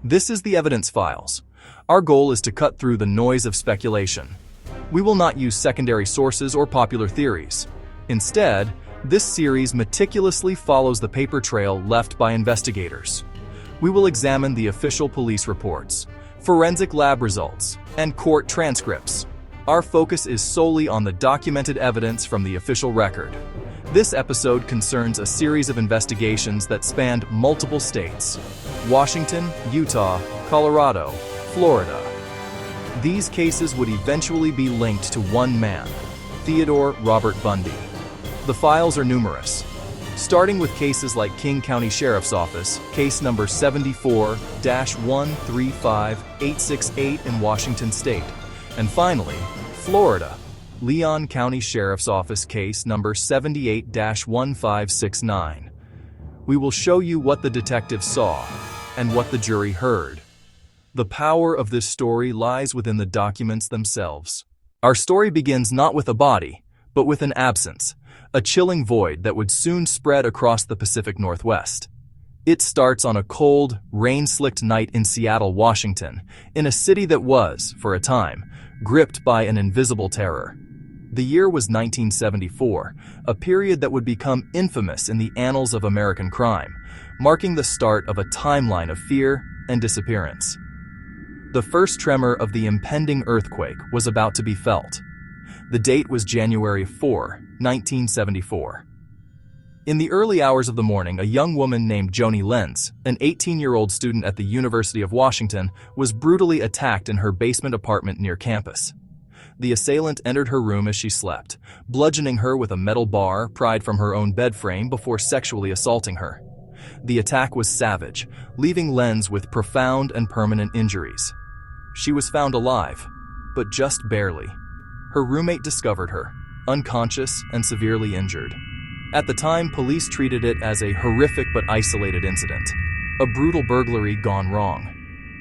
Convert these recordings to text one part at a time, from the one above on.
This is the evidence files. Our goal is to cut through the noise of speculation. We will not use secondary sources or popular theories. Instead, this series meticulously follows the paper trail left by investigators. We will examine the official police reports, forensic lab results, and court transcripts. Our focus is solely on the documented evidence from the official record. This episode concerns a series of investigations that spanned multiple states: Washington, Utah, Colorado, Florida. These cases would eventually be linked to one man, Theodore Robert Bundy. The files are numerous, starting with cases like King County Sheriff's Office, case number 74-135868 in Washington State, and finally, Florida, Leon County Sheriff's Office case number 78-1569. We will show you what the detectives saw and what the jury heard. The power of this story lies within the documents themselves. Our story begins not with a body, but with an absence, a chilling void that would soon spread across the Pacific Northwest. It starts on a cold, rain-slicked night in Seattle, Washington, in a city that was, for a time, gripped by an invisible terror. The year was 1974, a period that would become infamous in the annals of American crime, marking the start of a timeline of fear and disappearance. The first tremor of the impending earthquake was about to be felt. The date was January 4, 1974. In the early hours of the morning, a young woman named Joni Lenz, an 18-year-old student at the University of Washington, was brutally attacked in her basement apartment near campus. The assailant entered her room as she slept, bludgeoning her with a metal bar pried from her own bed frame before sexually assaulting her. The attack was savage, leaving Lenz with profound and permanent injuries. She was found alive, but just barely. Her roommate discovered her, unconscious and severely injured. At the time, police treated it as a horrific but isolated incident, a brutal burglary gone wrong.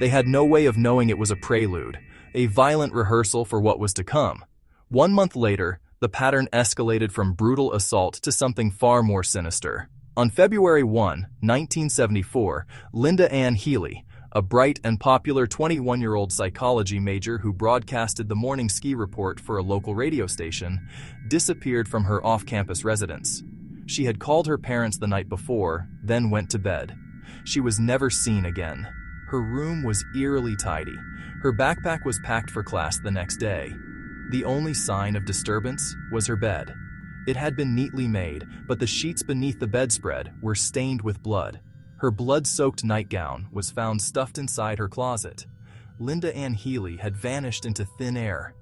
They had no way of knowing it was a prelude, a violent rehearsal for what was to come. 1 month later, the pattern escalated from brutal assault to something far more sinister. On February 1, 1974, Linda Ann Healy, a bright and popular 21-year-old psychology major who broadcasted the morning ski report for a local radio station, disappeared from her off-campus residence. She had called her parents the night before, then went to bed. She was never seen again. Her room was eerily tidy. Her backpack was packed for class the next day. The only sign of disturbance was her bed. It had been neatly made, but the sheets beneath the bedspread were stained with blood. Her blood-soaked nightgown was found stuffed inside her closet. Linda Ann Healy had vanished into thin air.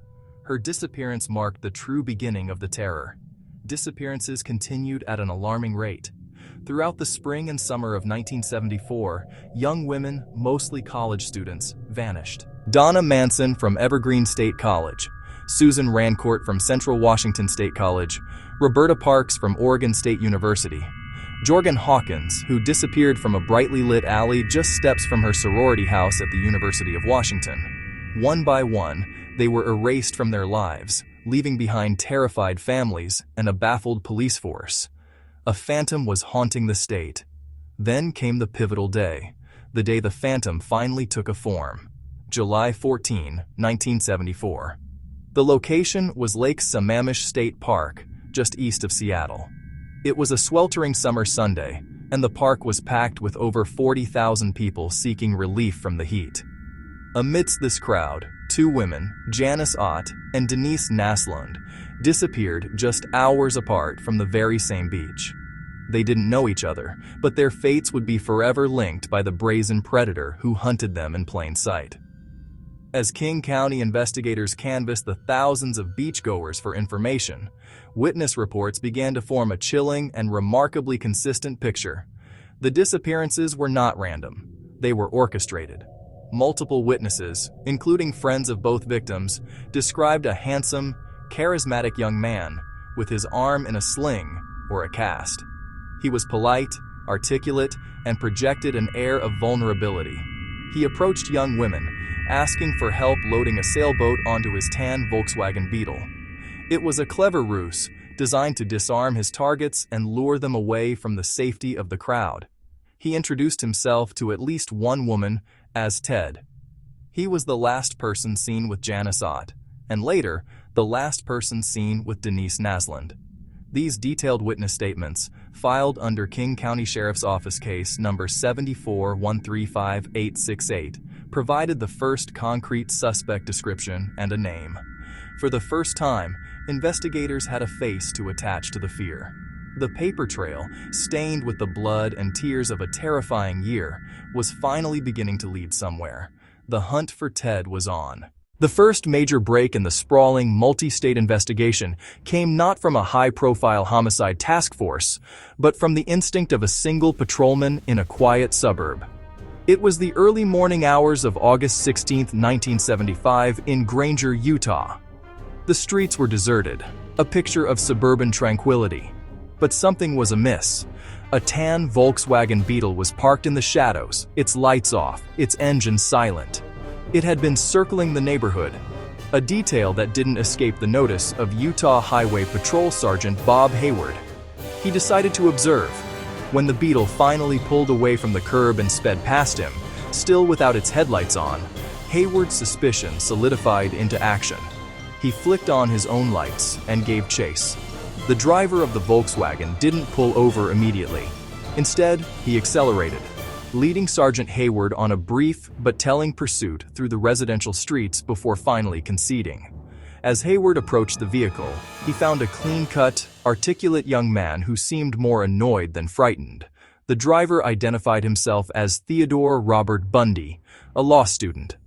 Her disappearance marked the true beginning of the terror. Disappearances continued at an alarming rate. Throughout the spring and summer of 1974, young women, mostly college students, vanished. Donna Manson from Evergreen State College, Susan Rancourt from Central Washington State College, Roberta Parks from Oregon State University, Jorgen Hawkins, who disappeared from a brightly lit alley just steps from her sorority house at the University of Washington. One by one, they were erased from their lives, leaving behind terrified families and a baffled police force. A phantom was haunting the state. Then came the pivotal day, the day the phantom finally took a form. July 14, 1974. The location was Lake Sammamish State Park, just east of Seattle. It was a sweltering summer Sunday, and the park was packed with over 40,000 people seeking relief from the heat. Amidst this crowd, 2 women, Janice Ott and Denise Naslund, disappeared just hours apart from the very same beach. They didn't know each other, but their fates would be forever linked by the brazen predator who hunted them in plain sight. As King County investigators canvassed the thousands of beachgoers for information, witness reports began to form a chilling and remarkably consistent picture. The disappearances were not random. They were orchestrated. Multiple witnesses, including friends of both victims, described a handsome, charismatic young man with his arm in a sling or a cast. He was polite, articulate, and projected an air of vulnerability. He approached young women, asking for help loading a sailboat onto his tan Volkswagen Beetle. It was a clever ruse, designed to disarm his targets and lure them away from the safety of the crowd. He introduced himself to at least one woman as Ted. He was the last person seen with Janice Ott, and later, the last person seen with Denise Naslund. These detailed witness statements, filed under King County Sheriff's Office case number 74135868, provided the first concrete suspect description and a name. For the first time, investigators had a face to attach to the fear. The paper trail, stained with the blood and tears of a terrifying year, was finally beginning to lead somewhere. The hunt for Ted was on. The first major break in the sprawling, multi-state investigation came not from a high-profile homicide task force, but from the instinct of a single patrolman in a quiet suburb. It was the early morning hours of August 16, 1975, in Granger, Utah. The streets were deserted, a picture of suburban tranquility. But something was amiss. A tan Volkswagen Beetle was parked in the shadows, its lights off, its engine silent. It had been circling the neighborhood, a detail that didn't escape the notice of Utah Highway Patrol Sergeant Bob Hayward. He decided to observe. When the Beetle finally pulled away from the curb and sped past him, still without its headlights on, Hayward's suspicion solidified into action. He flicked on his own lights and gave chase. The driver of the Volkswagen didn't pull over immediately. Instead, he accelerated, leading Sergeant Hayward on a brief but telling pursuit through the residential streets before finally conceding. As Hayward approached the vehicle, he found a clean-cut, articulate young man who seemed more annoyed than frightened. The driver identified himself as Theodore Robert Bundy, a law student.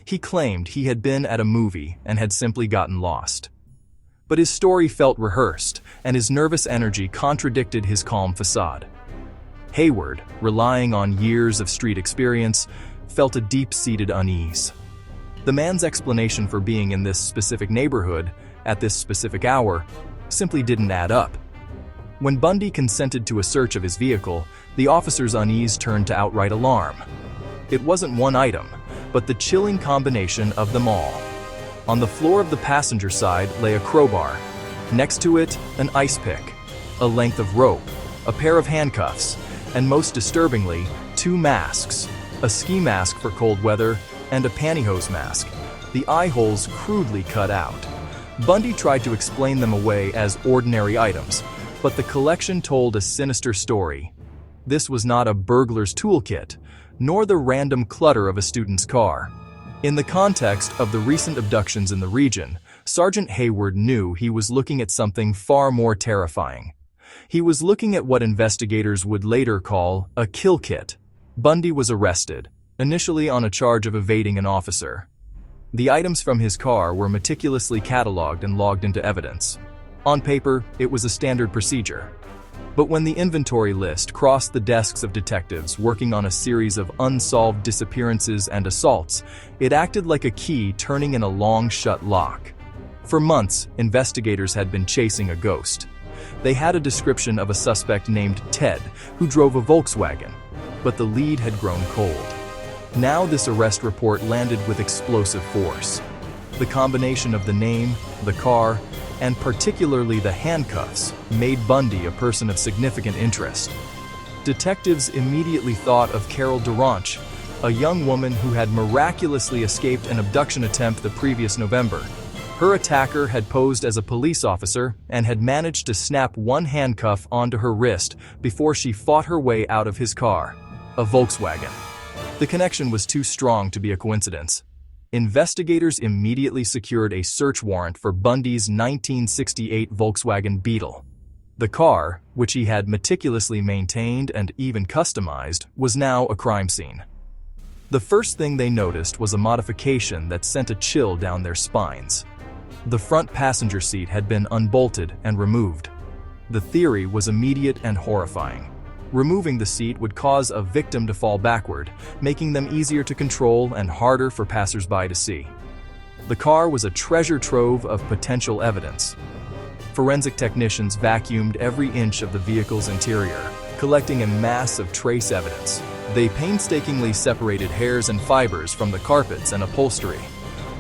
He claimed he had been at a movie and had simply gotten lost. But his story felt rehearsed, and his nervous energy contradicted his calm facade. Hayward, relying on years of street experience, felt a deep-seated unease. The man's explanation for being in this specific neighborhood, at this specific hour, simply didn't add up. When Bundy consented to a search of his vehicle, the officer's unease turned to outright alarm. It wasn't one item, but the chilling combination of them all. On the floor of the passenger side lay a crowbar. Next to it, an ice pick, a length of rope, a pair of handcuffs, and most disturbingly, two masks, a ski mask for cold weather and a pantyhose mask, the eye holes crudely cut out. Bundy tried to explain them away as ordinary items, but the collection told a sinister story. This was not a burglar's toolkit, nor the random clutter of a student's car. In the context of the recent abductions in the region, Sergeant Hayward knew he was looking at something far more terrifying. He was looking at what investigators would later call a kill kit. Bundy was arrested, initially on a charge of evading an officer. The items from his car were meticulously cataloged and logged into evidence. On paper, it was a standard procedure. But when the inventory list crossed the desks of detectives working on a series of unsolved disappearances and assaults, it acted like a key turning in a long-shut lock. For months, investigators had been chasing a ghost. They had a description of a suspect named Ted, who drove a Volkswagen, but the lead had grown cold. Now this arrest report landed with explosive force. The combination of the name, the car, and particularly the handcuffs made Bundy a person of significant interest. Detectives immediately thought of Carol Durant, a young woman who had miraculously escaped an abduction attempt the previous November. Her attacker had posed as a police officer and had managed to snap one handcuff onto her wrist before she fought her way out of his car, a Volkswagen. The connection was too strong to be a coincidence. Investigators immediately secured a search warrant for Bundy's 1968 Volkswagen Beetle. The car, which he had meticulously maintained and even customized, was now a crime scene. The first thing they noticed was a modification that sent a chill down their spines. The front passenger seat had been unbolted and removed. The theory was immediate and horrifying. Removing the seat would cause a victim to fall backward, making them easier to control and harder for passersby to see. The car was a treasure trove of potential evidence. Forensic technicians vacuumed every inch of the vehicle's interior, collecting a mass of trace evidence. They painstakingly separated hairs and fibers from the carpets and upholstery.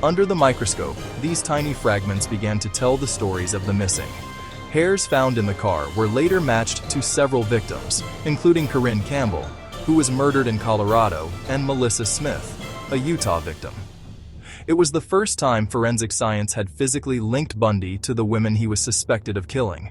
Under the microscope, these tiny fragments began to tell the stories of the missing. Hairs found in the car were later matched to several victims, including Corinne Campbell, who was murdered in Colorado, and Melissa Smith, a Utah victim. It was the first time forensic science had physically linked Bundy to the women he was suspected of killing.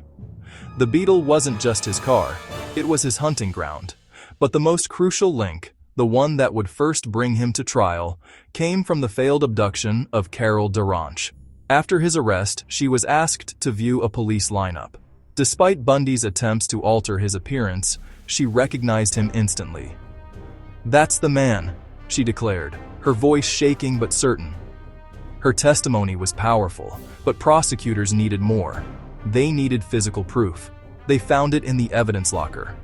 The Beetle wasn't just his car, it was his hunting ground. But the most crucial link, the one that would first bring him to trial, came from the failed abduction of Carol Durant. After his arrest, she was asked to view a police lineup. Despite Bundy's attempts to alter his appearance, she recognized him instantly. "That's the man," she declared, her voice shaking but certain. Her testimony was powerful, but prosecutors needed more. They needed physical proof. They found it in the evidence locker.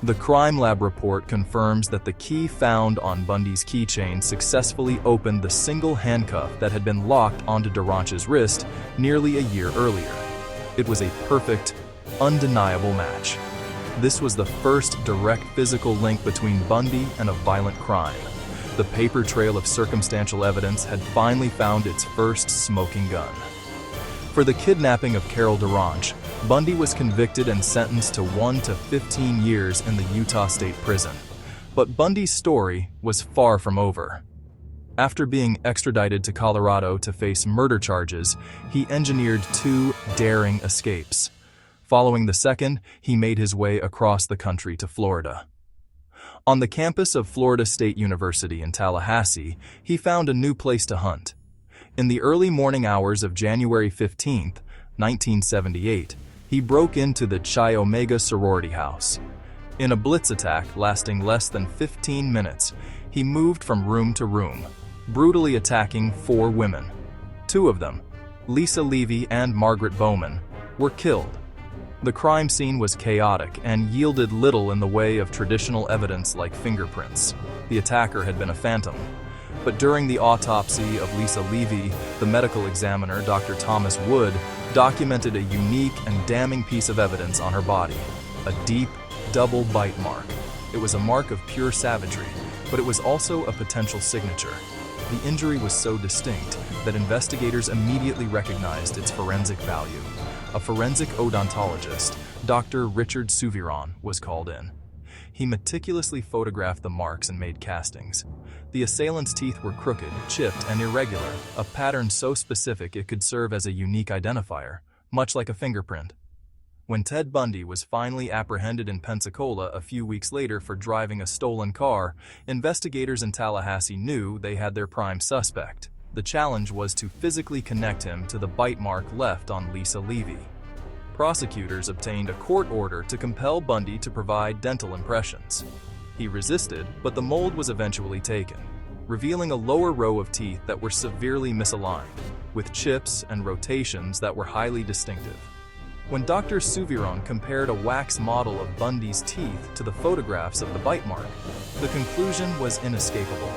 The crime lab report confirms that the key found on Bundy's keychain successfully opened the single handcuff that had been locked onto Durant's wrist nearly a year earlier. It was a perfect, undeniable match. This was the first direct physical link between Bundy and a violent crime. The paper trail of circumstantial evidence had finally found its first smoking gun. For the kidnapping of Carol Durant, Bundy was convicted and sentenced to 1 to 15 years in the Utah State Prison. But Bundy's story was far from over. After being extradited to Colorado to face murder charges, he engineered 2 daring escapes. Following the second, he made his way across the country to Florida. On the campus of Florida State University in Tallahassee, he found a new place to hunt. In the early morning hours of January 15, 1978, he broke into the Chi Omega sorority house. In a blitz attack lasting less than 15 minutes, he moved from room to room, brutally attacking 4 women. 2 of them, Lisa Levy and Margaret Bowman, were killed. The crime scene was chaotic and yielded little in the way of traditional evidence like fingerprints. The attacker had been a phantom. But during the autopsy of Lisa Levy, the medical examiner, Dr. Thomas Wood, documented a unique and damning piece of evidence on her body, a deep, double bite mark. It was a mark of pure savagery, but it was also a potential signature. The injury was so distinct that investigators immediately recognized its forensic value. A forensic odontologist, Dr. Richard Souviron, was called in. He meticulously photographed the marks and made castings. The assailant's teeth were crooked, chipped, and irregular, a pattern so specific it could serve as a unique identifier, much like a fingerprint. When Ted Bundy was finally apprehended in Pensacola a few weeks later for driving a stolen car, investigators in Tallahassee knew they had their prime suspect. The challenge was to physically connect him to the bite mark left on Lisa Levy. Prosecutors obtained a court order to compel Bundy to provide dental impressions. He resisted, but the mold was eventually taken, revealing a lower row of teeth that were severely misaligned, with chips and rotations that were highly distinctive. When Dr. Souviron compared a wax model of Bundy's teeth to the photographs of the bite mark, the conclusion was inescapable.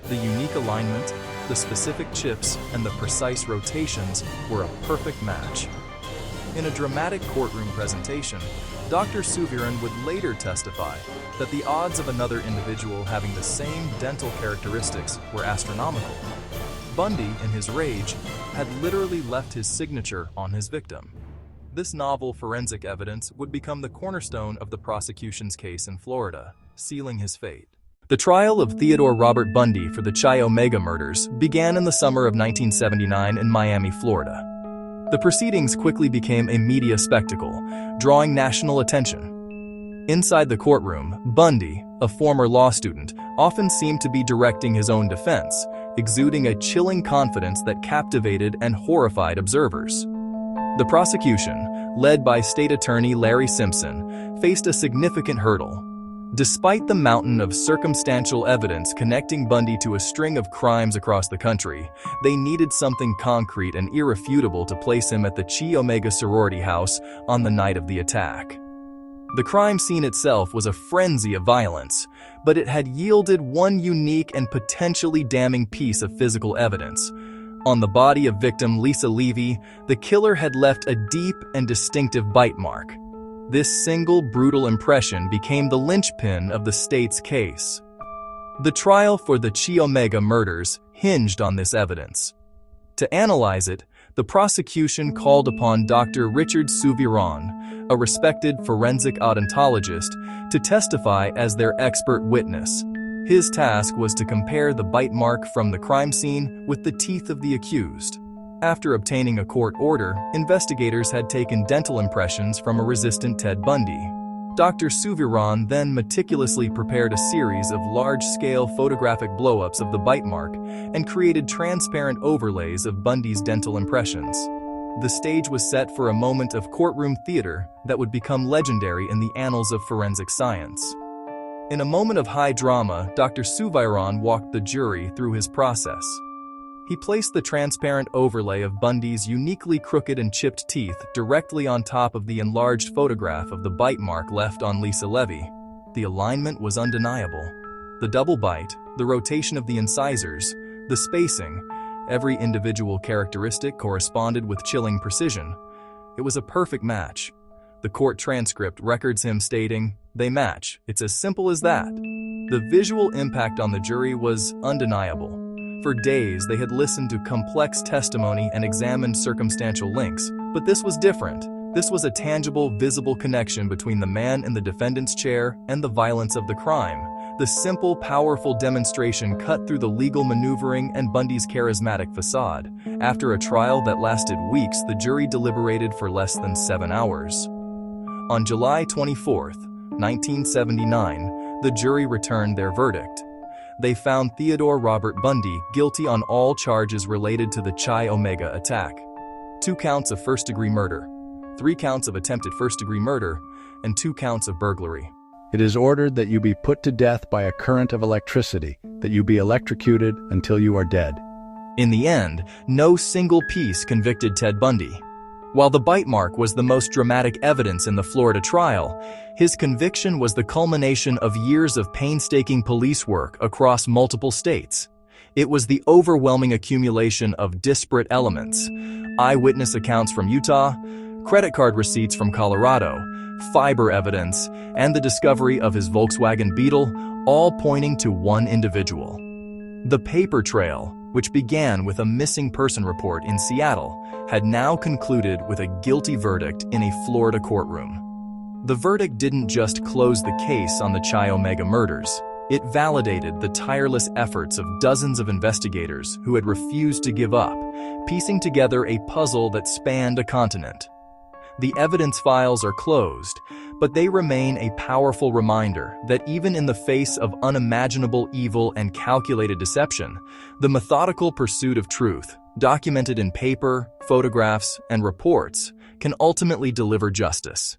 The unique alignment, the specific chips, and the precise rotations were a perfect match. In a dramatic courtroom presentation, Dr. Souviron would later testify that the odds of another individual having the same dental characteristics were astronomical. Bundy, in his rage, had literally left his signature on his victim. This novel forensic evidence would become the cornerstone of the prosecution's case in Florida, sealing his fate. The trial of Theodore Robert Bundy for the Chi Omega murders began in the summer of 1979 in Miami, Florida. The proceedings quickly became a media spectacle, drawing national attention. Inside the courtroom, Bundy, a former law student, often seemed to be directing his own defense, exuding a chilling confidence that captivated and horrified observers. The prosecution, led by State Attorney Larry Simpson, faced a significant hurdle. Despite the mountain of circumstantial evidence connecting Bundy to a string of crimes across the country, they needed something concrete and irrefutable to place him at the Chi Omega sorority house on the night of the attack. The crime scene itself was a frenzy of violence, but it had yielded one unique and potentially damning piece of physical evidence. On the body of victim Lisa Levy, the killer had left a deep and distinctive bite mark. This single brutal impression became the linchpin of the state's case. The trial for the Chi Omega murders hinged on this evidence. To analyze it, The prosecution called upon Dr. Richard Souviron, a respected forensic odontologist, to testify as their expert witness. His task was to compare the bite mark from the crime scene with the teeth of the accused. After obtaining a court order, investigators had taken dental impressions from a resistant Ted Bundy. Dr. Souviron then meticulously prepared a series of large-scale photographic blow-ups of the bite mark and created transparent overlays of Bundy's dental impressions. The stage was set for a moment of courtroom theater that would become legendary in the annals of forensic science. In a moment of high drama, Dr. Souviron walked the jury through his process. He placed the transparent overlay of Bundy's uniquely crooked and chipped teeth directly on top of the enlarged photograph of the bite mark left on Lisa Levy. The alignment was undeniable. The double bite, the rotation of the incisors, the spacing, every individual characteristic corresponded with chilling precision. It was a perfect match. The court transcript records him stating, "They match. It's as simple as that." The visual impact on the jury was undeniable. For days, they had listened to complex testimony and examined circumstantial links, but this was different. This was a tangible, visible connection between the man in the defendant's chair and the violence of the crime. The simple, powerful demonstration cut through the legal maneuvering and Bundy's charismatic facade. After a trial that lasted weeks, the jury deliberated for less than 7 hours. On July 24, 1979, the jury returned their verdict. They found Theodore Robert Bundy guilty on all charges related to the Chi Omega attack. 2 counts of first-degree murder, 3 counts of attempted first-degree murder, and 2 counts of burglary. It is ordered that you be put to death by a current of electricity, that you be electrocuted until you are dead. In the end, no single piece convicted Ted Bundy. While the bite mark was the most dramatic evidence in the Florida trial, his conviction was the culmination of years of painstaking police work across multiple states. It was the overwhelming accumulation of disparate elements: eyewitness accounts from Utah, credit card receipts from Colorado, fiber evidence, and the discovery of his Volkswagen Beetle, all pointing to one individual. The paper trail, which began with a missing person report in Seattle, had now concluded with a guilty verdict in a Florida courtroom. The verdict didn't just close the case on the Chi Omega murders. It validated the tireless efforts of dozens of investigators who had refused to give up, piecing together a puzzle that spanned a continent. The evidence files are closed, but they remain a powerful reminder that even in the face of unimaginable evil and calculated deception, the methodical pursuit of truth, documented in paper, photographs, and reports, can ultimately deliver justice.